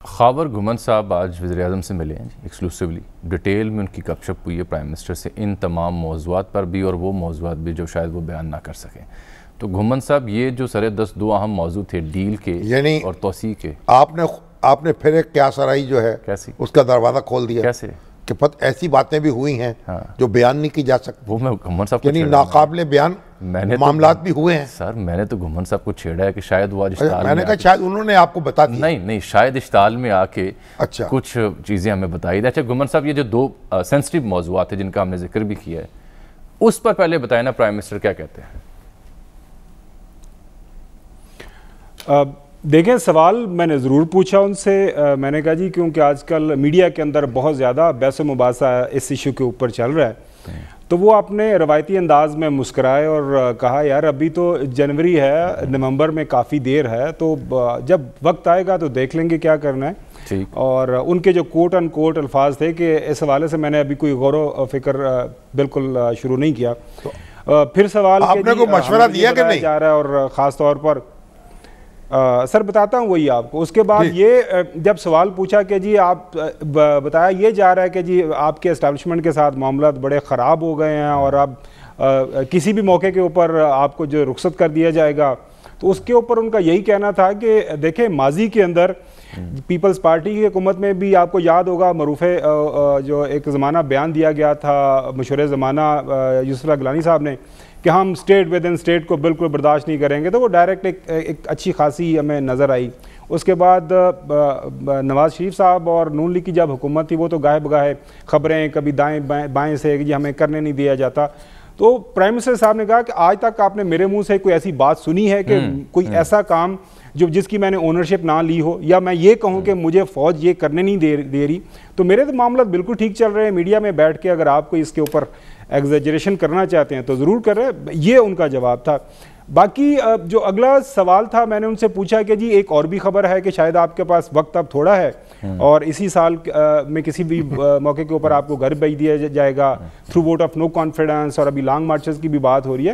خاور گھمن صاحب آج وزیراعظم سے ملے ہیں ایکسکلوسیولی، ڈیٹیل میں ان کی گپ شپ ہوئی ہے پرائم منسٹر سے ان تمام موضوعات پر بھی اور وہ موضوعات بھی جو شاید وہ بیان نہ کر سکیں. تو گھمن صاحب یہ جو سر دست دو اہم موضوع تھے ڈیل کے یعنی اور توسیع کے، آپ نے پھر ایک قیاس آرائی جو ہے کیسی اس کا دروازہ کھول دیا کیسے کہ ایسی باتیں بھی ہوئی ہیں جو بیان نہیں کی جا سکتی. وہ میں گھمن صاحب کو یعنی ناقابل بیان معاملات بھی ہوئے ہیں. سر میں نے تو گھمن صاحب کو چھیڑا ہے کہ شاید وہ میں نے کہا شاید انہوں نے آپ کو بتا دیا. نہیں شاید اشتعال میں آ کے کچھ چیزیں ہمیں بتائی تھی. اچھا گھمن صاحب یہ جو دو سینسٹیو موضوعات ہیں جن کا ہم نے ذکر بھی کیا ہے اس پر پہلے بتائیں نا پرائم منسٹر کیا کہتے ہیں. دیکھیں سوال میں نے ضرور پوچھا ان سے. میں نے کہا جی کیونکہ آج کل میڈیا کے اندر بہت زیادہ بحث و مباحثہ اس ایشو کے اوپر چل رہا ہے، تو وہ اپنے روایتی انداز میں مسکرائے اور کہا یار ابھی تو جنوری ہے، نومبر میں کافی دیر ہے، تو جب وقت آئے گا تو دیکھ لیں گے کیا کرنا ہے. اور ان کے جو کوٹ ان کوٹ الفاظ تھے کہ اس حوالے سے میں نے ابھی کوئی غور و فکر بالکل شروع نہیں کیا. پھر سوال آپ نے کوئی مشورہ دیا کہ نہیں جا رہا ہے، اور خاص طور پر سر بتاتا ہوں وہی آپ کو. اس کے بعد یہ جب سوال پوچھا کہ جی آپ بتایا یہ جا رہا ہے کہ جی آپ کے اسٹیبلشمنٹ کے ساتھ معاملات بڑے خراب ہو گئے ہیں اور اب کسی بھی موقع کے اوپر آپ کو جو رخصت کر دیا جائے گا، تو اس کے اوپر ان کا یہی کہنا تھا کہ دیکھیں ماضی کے اندر پیپلز پارٹی کی حکومت میں بھی آپ کو یاد ہوگا معروف جو ایک زمانہ بیان دیا گیا تھا مشہور زمانہ یوسف اللہ گیلانی صاحب نے کہ ہم اسٹیٹ ود ان اسٹیٹ کو بالکل برداشت نہیں کریں گے، تو وہ ڈائریکٹ ایک اچھی خاصی ہمیں نظر آئی. اس کے بعد نواز شریف صاحب اور نون لیگ کی جب حکومت تھی وہ تو گاہے بگاہے خبریں کبھی دائیں بائیں سے کہ جی ہمیں کرنے نہیں دیا جاتا. تو پرائم منسٹر صاحب نے کہا کہ آج تک آپ نے میرے منہ سے کوئی ایسی بات سنی ہے کہ کوئی ایسا کام جس کی میں نے اونرشپ نہ لی ہو، یا میں یہ کہوں کہ مجھے فوج یہ کرنے نہیں دے رہی. تو میرے تو معاملات بالکل ٹھیک چل رہے ہیں. میڈیا میں بیٹھ کے اگر آپ کو اس کے اوپر ایگزیجریشن کرنا چاہتے ہیں تو ضرور کر رہے ہیں. یہ ان کا جواب تھا. باقی جو اگلا سوال تھا میں نے ان سے پوچھا کہ جی ایک اور بھی خبر ہے کہ شاید آپ کے پاس وقت اب تھوڑا ہے اور اسی سال میں کسی بھی موقع کے اوپر آپ کو گھر بھیج دیا جائے گا through vote of no confidence, اور ابھی لانگ مارچز کی بھی بات ہو رہی ہے.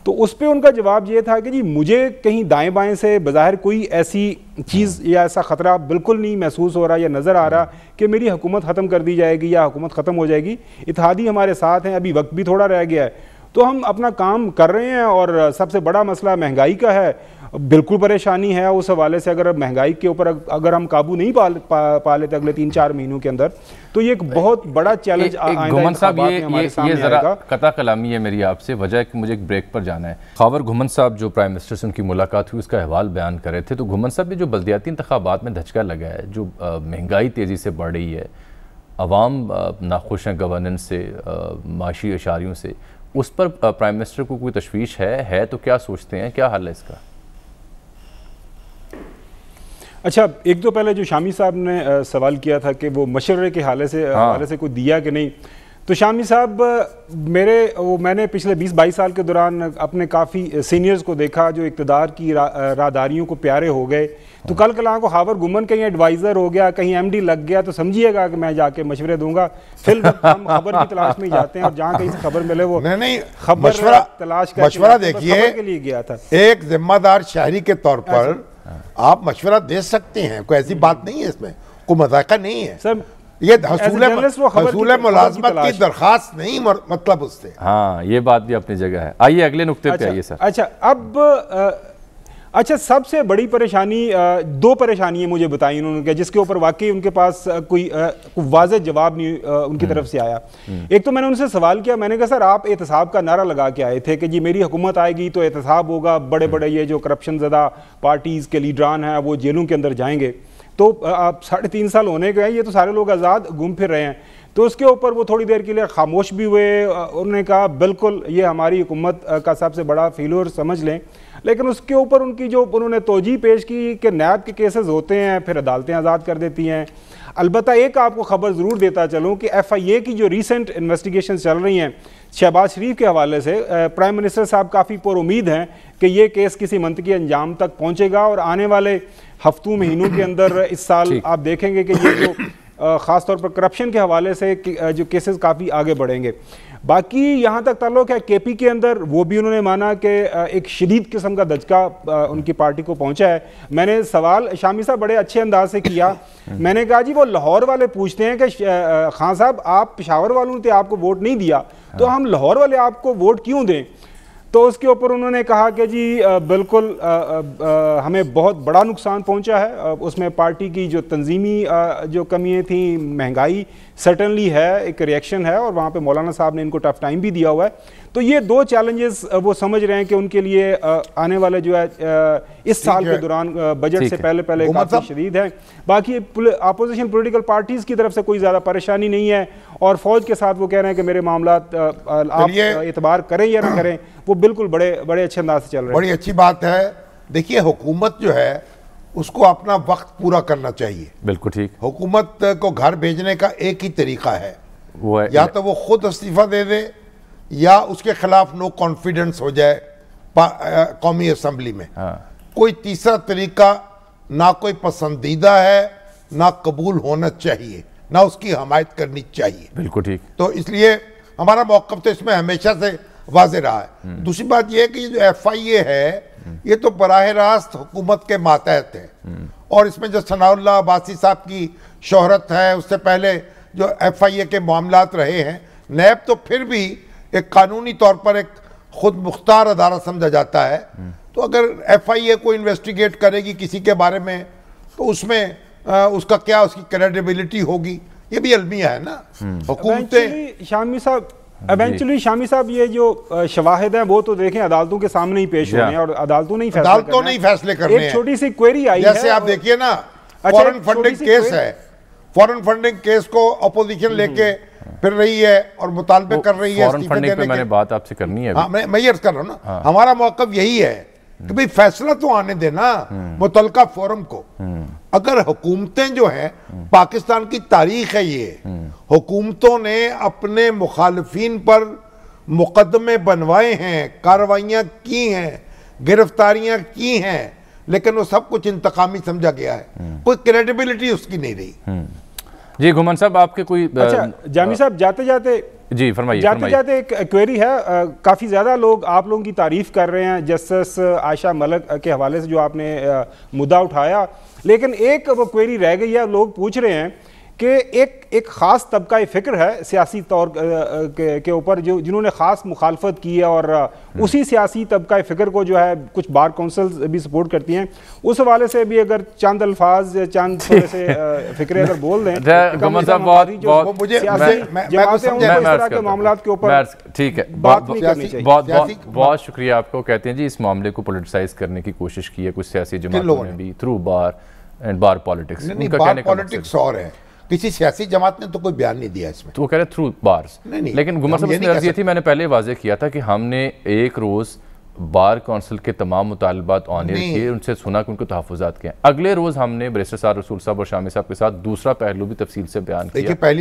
تو اس پہ ان کا جواب یہ تھا کہ جی مجھے کہیں دائیں بائیں سے بظاہر کوئی ایسی چیز یا ایسا خطرہ بالکل نہیں محسوس ہو رہا یا نظر آ رہا کہ میری حکومت ختم کر دی جائے گی یا حکومت ختم ہو جائے گی. اتحادی ہمارے ساتھ ہیں، ابھی وقت بھی تھوڑا رہ گیا ہے، تو ہم اپنا کام کر رہے ہیں. اور سب سے بڑا مسئلہ مہنگائی کا ہے، بالکل پریشانی ہے اس حوالے سے. اگر مہنگائی کے اوپر اگر ہم قابو نہیں پا لیتے اگلے 3-4 مہینوں کے اندر تو یہ ایک بہت بڑا چیلنج گھمن صاحب یہ ذرا قطع کلامی ہے میری آپ سے، وجہ ہے کہ مجھے ایک بریک پر جانا ہے. خاور گھمن صاحب جو پرائم منسٹر سے ان کی ملاقات ہوئی اس کا احوال بیان کر رہے تھے. تو گھمن صاحب یہ جو بلدیاتی انتخابات میں دھچکا لگا ہے، جو مہنگائی تیزی سے بڑھ رہی ہے، عوام ناخوش ہیں گورننس سے، معاشی اشاریوں سے، اس پر پرائم منسٹر کو کوئی تشویش ہے تو کیا سوچتے ہیں، کیا حل ہے اس کا؟ اچھا ایک تو پہلے جو شامی صاحب نے سوال کیا تھا کہ وہ مشورے کے حوالے سے کوئی دیا کہ نہیں، تو شامی صاحب میں نے پچھلے 20-22 سال کے دوران اپنے کافی سینئرز کو دیکھا جو اقتدار کی راہداریوں کو پیارے ہو گئے. تو کل کلاں کو خاور گھمن کہیں ایڈوائزر ہو گیا، کہیں ایم ڈی لگ گیا تو سمجھیے گا کہ میں جا کے مشورے دوں گا. فی الوقت ہم خبر کی تلاش میں جاتے ہیں اور جہاں کہیں سے خبر ملے وہ خبر تلاش کر مشورہ دیکھیے کے لیے گیا تھا. ایک ذمہ دار شہری کے طور پر آپ مشورہ دے سکتے ہیں، کوئی ایسی بات نہیں ہے، اس میں کوئی مذاکرہ نہیں ہے. سر یہ حصول ملازمت کی درخواست نہیں، مطلب اس سے. ہاں یہ بات بھی اپنی جگہ ہے. آئیے اگلے نقطے پہ آئیے سر. اچھا سب سے بڑی پریشانی، دو پریشانیاں مجھے بتائیں انہوں نے جس کے اوپر واقعی ان کے پاس کوئی واضح جواب نہیں ان کی طرف سے آیا. ایک تو میں نے ان سے سوال کیا، میں نے کہا سر آپ احتساب کا نعرہ لگا کے آئے تھے کہ جی میری حکومت آئے گی تو احتساب ہوگا، بڑے بڑے یہ جو کرپشن زدہ پارٹیز کے لیڈران ہیں وہ جیلوں کے اندر جائیں گے. تو آپ 3.5 سال ہونے گئے، یہ تو سارے لوگ آزاد گھوم پھر رہے ہیں. تو اس کے اوپر وہ تھوڑی دیر کے لیے خاموش بھی ہوئے. انہوں نے کہا بالکل یہ ہماری حکومت کا سب سے بڑا فیلور سمجھ لیں. لیکن اس کے اوپر ان کی جو انہوں نے توجیہ پیش کی کہ نیب کے کیسز ہوتے ہیں پھر عدالتیں آزاد کر دیتی ہیں. البتہ ایک آپ کو خبر ضرور دیتا چلوں کہ ایف آئی اے کی جو ریسنٹ انویسٹیگیشن چل رہی ہیں شہباز شریف کے حوالے سے، پرائم منسٹر صاحب کافی پر امید ہیں کہ یہ کیس کسی منطقی انجام تک پہنچے گا اور آنے والے ہفتوں مہینوں کے اندر اس سال آپ دیکھیں گے کہ یہ جو خاص طور پر کرپشن کے حوالے سے جو کیسز کافی آگے بڑھیں گے. باقی یہاں تک تعلق ہے کے پی کے اندر، وہ بھی انہوں نے مانا کہ ایک شدید قسم کا دھچکا ان کی پارٹی کو پہنچا ہے. میں نے سوال شامی صاحب بڑے اچھے انداز سے کیا. میں نے کہا جی وہ لاہور والے پوچھتے ہیں کہ خان صاحب آپ پشاور والوں نے آپ کو ووٹ نہیں دیا تو ہم لاہور والے آپ کو ووٹ کیوں دیں؟ تو اس کے اوپر انہوں نے کہا کہ جی بالکل ہمیں بہت بڑا نقصان پہنچا ہے. اس میں پارٹی کی جو تنظیمی جو کمیاں تھیں، مہنگائی سرٹنلی ہے، ایک ریئیکشن ہے، اور وہاں پہ مولانا صاحب نے ان کو ٹف ٹائم بھی دیا ہوا ہے. تو یہ دو چیلنجز وہ سمجھ رہے ہیں کہ ان کے لیے آنے والے جو ہے اس سال کے دوران بجٹ سے پہلے کافی شدید ہیں. باقی اپوزیشن پولیٹیکل پارٹیز کی طرف سے کوئی زیادہ پریشانی نہیں ہے، اور فوج کے ساتھ وہ کہہ رہے ہیں کہ میرے معاملات آپ اعتبار کریں یا نہ کریں وہ بالکل بڑے اچھے انداز سے چل رہے ہیں. بڑی اچھی بات ہے. دیکھیے حکومت جو ہے اس کو اپنا وقت پورا کرنا چاہیے. بالکل ٹھیک. حکومت کو گھر بھیجنے کا ایک ہی طریقہ ہے، وہ یا تو وہ خود استعفیٰ دے دے یا اس کے خلاف نو کانفیڈنس ہو جائے قومی اسمبلی میں. کوئی تیسرا طریقہ نہ کوئی پسندیدہ ہے، نہ قبول ہونا چاہیے، نہ اس کی حمایت کرنی چاہیے. بالکل ٹھیک. تو اس لیے ہمارا موقف تو اس میں ہمیشہ سے واضح رہا ہے. دوسری بات یہ ہے کہ یہ جو ایف آئی اے ہے یہ تو براہ راست حکومت کے ماتحت ہے، اور اس میں جو ثناء اللہ عباسی صاحب کی شہرت ہے، اس سے پہلے جو ایف آئی اے کے معاملات رہے ہیں، نیب تو پھر بھی ایک قانونی طور پر ایک خود مختار ادارہ سمجھا جاتا ہے. تو اگر ایف آئی اے کو انویسٹیگیٹ کرے گی کسی کے بارے میں تو اس میں اس کا کیا اس کی کریڈیبلٹی ہوگی، یہ بھی المیہ ہے نا. حکومتیں ایونچولی شامی صاحب یہ جو شواہد ہیں وہ تو دیکھیں عدالتوں کے سامنے ہی پیش ہونے ہیں، اور عدالتوں نہیں فیصلے کرنے ہیں. ایک چھوٹی سی کوئری آئی ہے، جیسے آپ دیکھیے نا فورن فنڈنگ کیس ہے، فورن فنڈنگ کیس کو اپوزیشن لے کے پھر رہی ہے اور مطالبے کر رہی ہے فورن فنڈنگ پہ میں نے بات آپ سے کرنی ہے. میں یہ عرض کر رہا ہوں نا، ہمارا موقف یہی ہے کہ بھئی فیصلہ تو آنے دینا متعلقہ فورم کو. اگر حکومتیں جو ہیں، پاکستان کی تاریخ ہے یہ، حکومتوں نے اپنے مخالفین پر مقدمے بنوائے ہیں، کارروائیاں کی ہیں، گرفتاریاں کی ہیں، لیکن وہ سب کچھ انتقامی سمجھا گیا ہے. کوئی کریڈیبلٹی اس کی نہیں رہی. جی گھمن صاحب آپ کے کوئی اچھا جامی صاحب جاتے ایک کوئری ہے. کافی زیادہ لوگ آپ لوگوں کی تعریف کر رہے ہیں جسٹس عائشہ ملک کے حوالے سے جو آپ نے مدعا اٹھایا، لیکن ایک وہ کوئری رہ گئی ہے. لوگ پوچھ رہے ہیں کہ ایک خاص طبقہ فکر ہے سیاسی طور کے اوپر جنہوں نے خاص مخالفت کی ہے، اور اسی سیاسی طبقہ فکر کو جو ہے کچھ بار کونسل بھی سپورٹ کرتی ہیں. اس حوالے سے بھی اگر چند الفاظ چند تھوڑے سے فکرے اگر بول دیں معاملات کے اوپر. ٹھیک ہے، بہت شکریہ آپ کو. کہتے ہیں جی اس معاملے کو پولیٹیسائز کرنے کی کوشش کی ہے کچھ سیاسی جماعتوں نے بھی through bar and bar politics. Bar politics اور ہے، کسی سیاسی جماعت نے تو کوئی بیان نہیں دیا اس میں. تو وہ کہہ رہے تھرو بارز. لیکن گھمن صاحب اس میں عرض یہ تھی، میں نے پہلے واضح کیا تھا کہ ہم نے ایک روز بار کونسل کے تمام مطالبات آن ایئر کیے، ان سے سنا کہ ان کو تحفظات کیا ہیں. اگلے روز ہم نے بیرسٹر سعد رسول صاحب اور شامی صاحب کے ساتھ دوسرا پہلو بھی تفصیل سے بیان کیا.